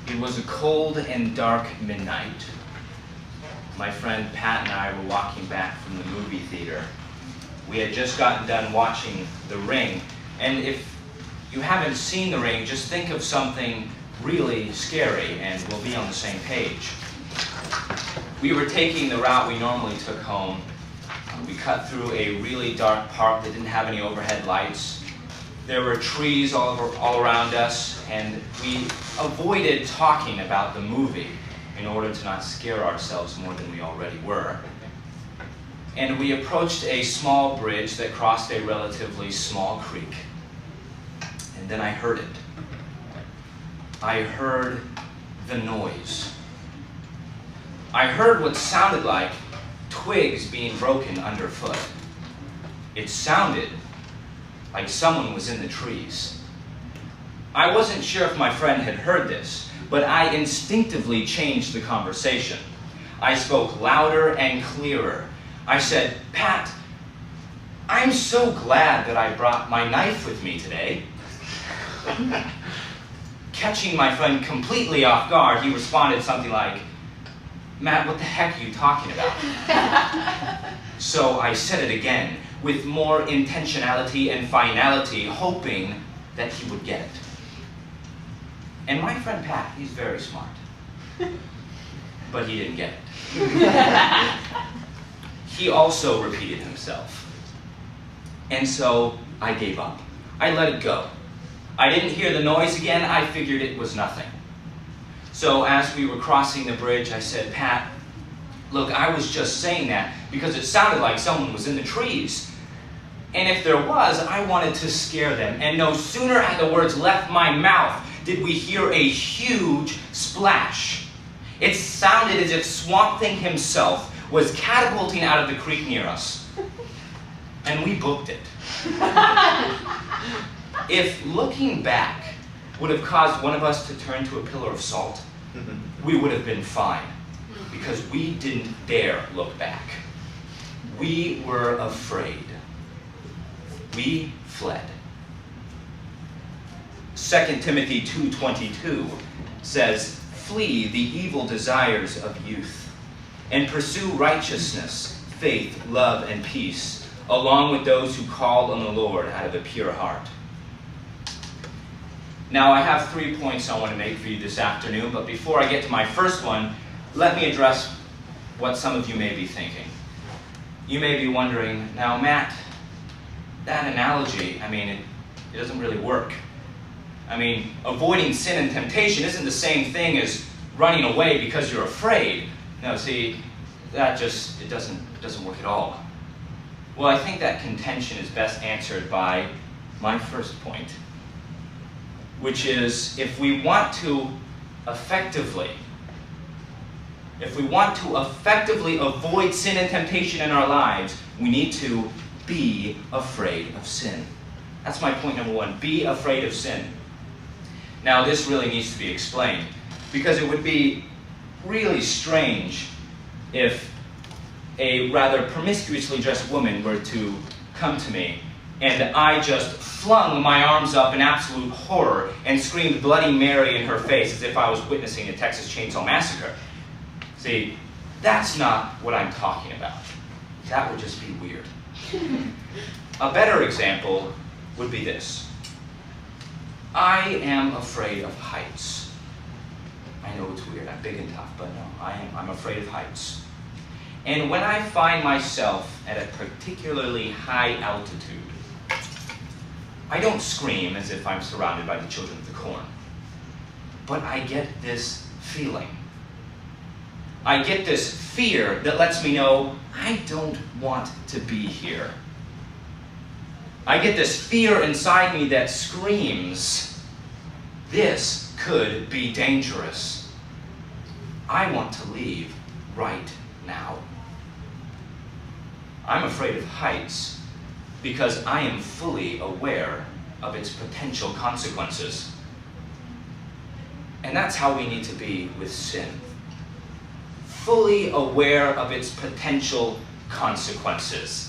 It was a cold and dark midnight. My friend Pat and I were walking back from the movie theater. We had just gotten done watching The Ring, and if you haven't seen The Ring, just think of something really scary and we'll be on the same page. We were taking the route we normally took home. We cut through a really dark park that didn't have any overhead lights. There were trees all around us, and we avoided talking about the movie in order to not scare ourselves more than we already were. And we approached a small bridge that crossed a relatively small creek. And then I heard it. I heard the noise. I heard what sounded like twigs being broken underfoot. It sounded like someone was in the trees. I wasn't sure if my friend had heard this, but I instinctively changed the conversation. I spoke louder and clearer. I said, "Pat, I'm so glad that I brought my knife with me today." Catching my friend completely off guard, he responded something like, "Matt, what the heck are you talking about?" So I said it again, with more intentionality and finality, hoping that he would get it. And my friend Pat, he's very smart. But he didn't get it. He also repeated himself. And so I gave up. I let it go. I didn't hear the noise again. I figured it was nothing. So as we were crossing the bridge, I said, "Pat, look, I was just saying that because it sounded like someone was in the trees. And if there was, I wanted to scare them." And no sooner had the words left my mouth did we hear a huge splash. It sounded as if Swamp Thing himself was catapulting out of the creek near us. And we booked it. If looking back would have caused one of us to turn to a pillar of salt, we would have been fine, because we didn't dare look back. We were afraid. We fled. 2 Timothy 2:22 says, "Flee the evil desires of youth, and pursue righteousness, faith, love, and peace, along with those who call on the Lord out of a pure heart." Now, I have 3 points I want to make for you this afternoon, but before I get to my first one, let me address what some of you may be thinking. You may be wondering, now, Matt, that analogy, it doesn't really work. Avoiding sin and temptation isn't the same thing as running away because you're afraid. No, see, it doesn't work at all. Well, I think that contention is best answered by my first point, which is if we want to effectively avoid sin and temptation in our lives, we need to be afraid of sin. That's my point number one. Be afraid of sin. Now, this really needs to be explained, because it would be really strange if a rather promiscuously dressed woman were to come to me and I just flung my arms up in absolute horror and screamed Bloody Mary in her face as if I was witnessing a Texas Chainsaw Massacre. See, that's not what I'm talking about. That would just be weird. A better example would be this. I am afraid of heights. I know it's weird, I'm big and tough, but no, I'm afraid of heights. And when I find myself at a particularly high altitude, I don't scream as if I'm surrounded by the children of the corn, but I get this feeling. I get this fear that lets me know I don't want to be here. I get this fear inside me that screams, this could be dangerous. I want to leave right now. I'm afraid of heights because I am fully aware of its potential consequences. And that's how we need to be with sin. Fully aware of its potential consequences.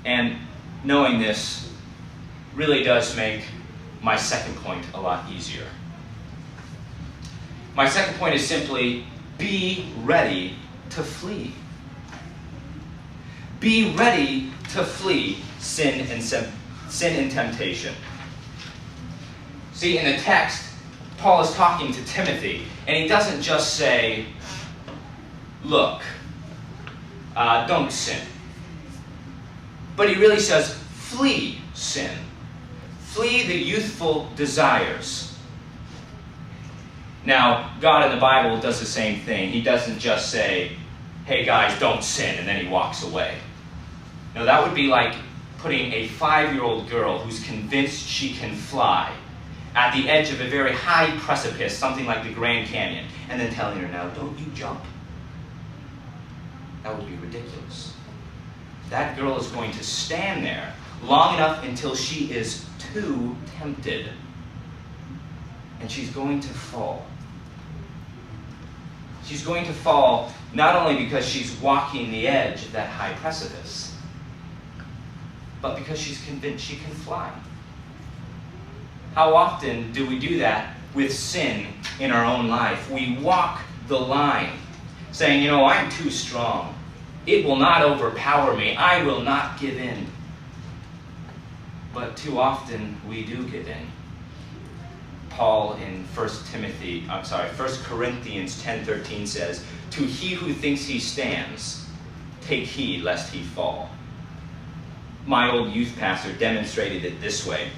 And knowing this, really does make my second point a lot easier. My second point is simply, be ready to flee. Be ready to flee sin and temptation. See, in the text, Paul is talking to Timothy, and he doesn't just say, look, don't sin. But he really says, flee sin. Flee the youthful desires. Now, God in the Bible does the same thing. He doesn't just say, hey guys, don't sin, and then he walks away. No, that would be like putting a 5-year-old girl who's convinced she can fly at the edge of a very high precipice, something like the Grand Canyon, and then telling her, now, don't you jump. That would be ridiculous. That girl is going to stand there long enough until she is too tempted, and she's going to fall. She's going to fall not only because she's walking the edge of that high precipice, but because she's convinced she can fly. How often do we do that with sin in our own life? We walk the line, saying, I'm too strong. It will not overpower me. I will not give in. But too often we do give in. Paul in 1 Corinthians 10:13 says, to he who thinks he stands, take heed lest he fall. My old youth pastor demonstrated it this way.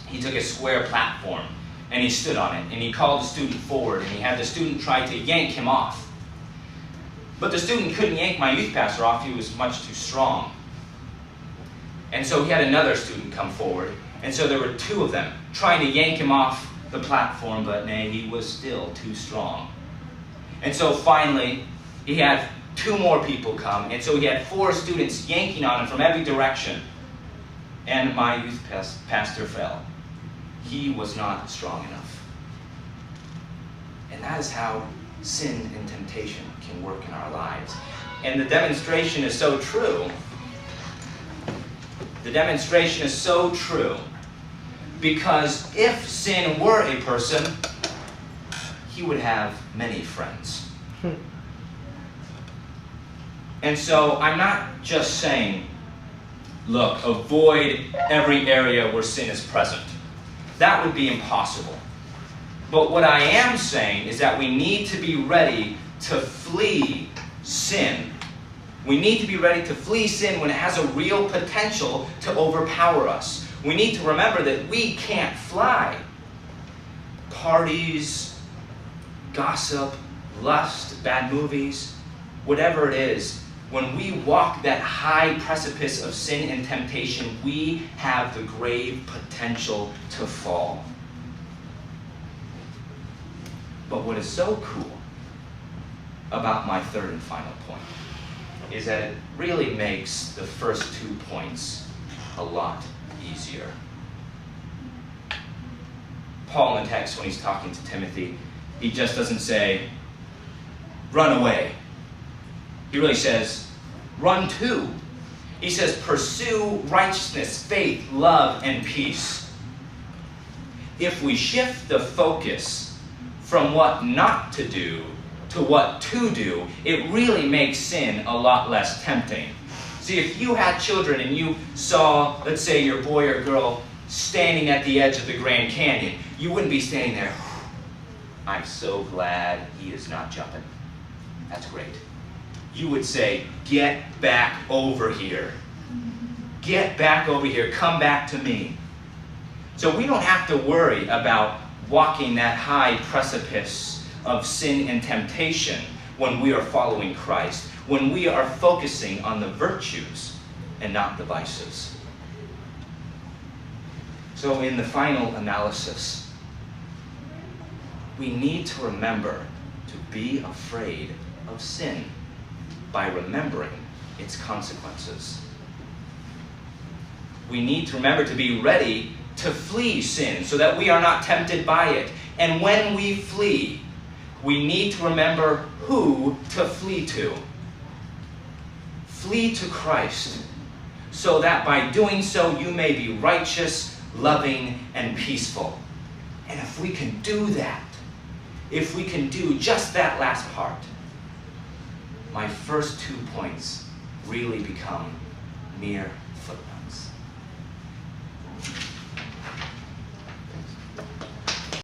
He took a square platform and he stood on it, and he called the student forward, and he had the student try to yank him off. But the student couldn't yank my youth pastor off. He was much too strong. And so he had another student come forward, and so there were two of them trying to yank him off the platform, but nay, he was still too strong. And so finally, he had two more people come, and so he had 4 students yanking on him from every direction, and my youth pastor fell. He was not strong enough. And that is how sin and temptation can work in our lives. And the demonstration is so true. The demonstration is so true because if sin were a person, he would have many friends. And so I'm not just saying, look, avoid every area where sin is present. That would be impossible. But what I am saying is that we need to be ready to flee sin. We need to be ready to flee sin when it has a real potential to overpower us. We need to remember that we can't fly. Parties, gossip, lust, bad movies, whatever it is, when we walk that high precipice of sin and temptation, we have the grave potential to fall. But what is so cool about my third and final point is that it really makes the first 2 points a lot easier. Paul in the text, when he's talking to Timothy, he just doesn't say, run away. He really says, run to. He says, pursue righteousness, faith, love, and peace. If we shift the focus from what not to do to what to do, it really makes sin a lot less tempting. See, if you had children and you saw, let's say, your boy or girl standing at the edge of the Grand Canyon, you wouldn't be standing there, I'm so glad he is not jumping. That's great. You would say, get back over here. Get back over here. Come back to me. So we don't have to worry about walking that high precipice of sin and temptation when we are following Christ, when we are focusing on the virtues and not the vices. So in the final analysis, we need to remember to be afraid of sin by remembering its consequences. We need to remember to be ready to flee sin so that we are not tempted by it. And when we flee, we need to remember who to flee to. Flee to Christ, so that by doing so you may be righteous, loving, and peaceful. And if we can do that, if we can do just that last part, my first 2 points really become mere footnotes.